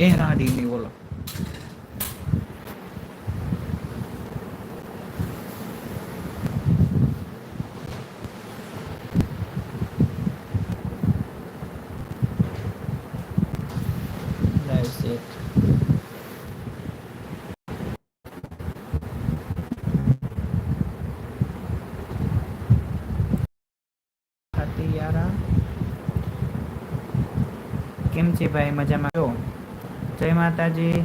એ રાડી ની બોલો. Live set ખાતી યારા કેમ છે ભાઈ? મજામાં છો? જય માતાજી.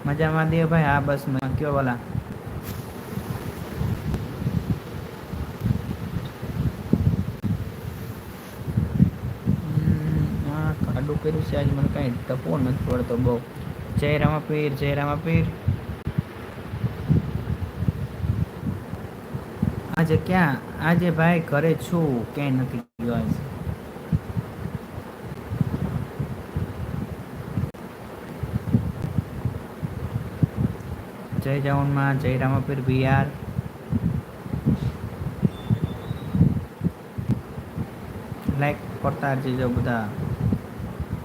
મજામાં દે ભાઈ. હા બસ કયો બોલા. હા કાડું કર્યું છે આજ. મને કાંઈ ટપો નથી પડતો બહુ. જય રામાપીર, જય રામાપીર. આજે ક્યાં? આજે ભાઈ ઘરે છું, ક્યાંય નથી ગયો આજ. જય જવાનમાં, જય રામાપીર ભીયાર. લાઈક કરતા જજો બધા.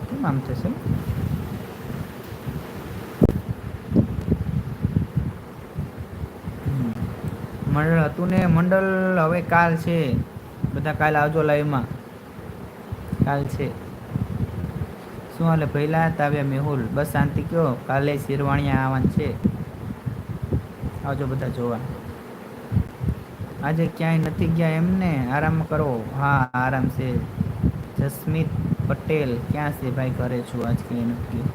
કેમ આમ થશે? મંડળ હતું ને, મંડળ હવે કાલ છે. બધા કાલ આવજો લાઈવમાં. કાલ છે. શું હાલે પહેલા તાવ્યા મેહુલ? બસ શાંતિ કયો. કાલે શિરવાણિયા આવવાનું છે. આવજો બધા જોવા. આજે ક્યાંય નથી ગયા એમને? આરામ કરો. હા આરામ છે. જસ્મીત પટેલ ક્યાં છે ભાઈ? ઘરે છું આજ, ક્યાંય નથી ગયો.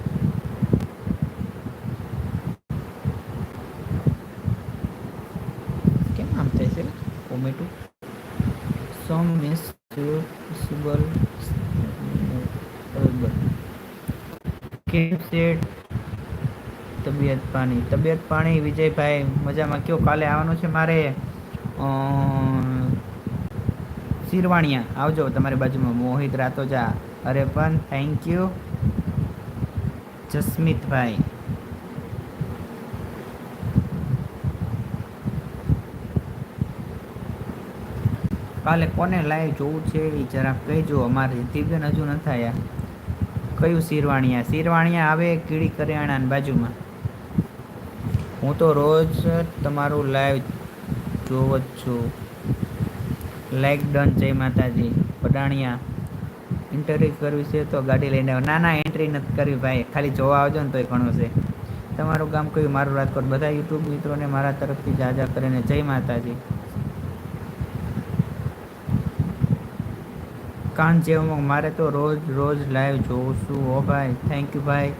કેમ આમ થાય છે ટોમેટો? સોમ મિસ સુબલ કેમ સેટ તબિયત પાણી વિજયભાઈ મજામાં કયો? કાલે આવવાનું છે મારે શિરવાણિયા. આવજો. તમારી બાજુમાં મોહિત રાતોજા. અરે પણ થેન્ક યુ જસમીતભાઈ. કાલે કોને લાઈવ જોવું છે એ જરાક કહેજો. અમારે રિદ્ધિબેન હજુ ન થયા. કયું શિરવાણિયા? શિરવાણિયા આવે કીડી કરિયાણાની બાજુમાં. હું તો રોજ તમારું લાઈવ જોવ જ છું. Like done. જય માતાજી. પડાણિયા ઇન્ટરવ્યુ કરવી છે તો ગાડી લઈને આવો. ના ના એન્ટ્રી નથી કરવી ભાઈ, ખાલી જોવા આવજો ને તોય ઘણું છે. તમારું ગામ કયું? મારું રાજકોટ. બધા યુટ્યુબ મિત્રોને મારા તરફથી જાજા કરીને જય માતાજી. કાન જેવું મારે તો રોજ લાઈવ જોઉં છું. ઓ ભાઈ થેન્ક યુ ભાઈ.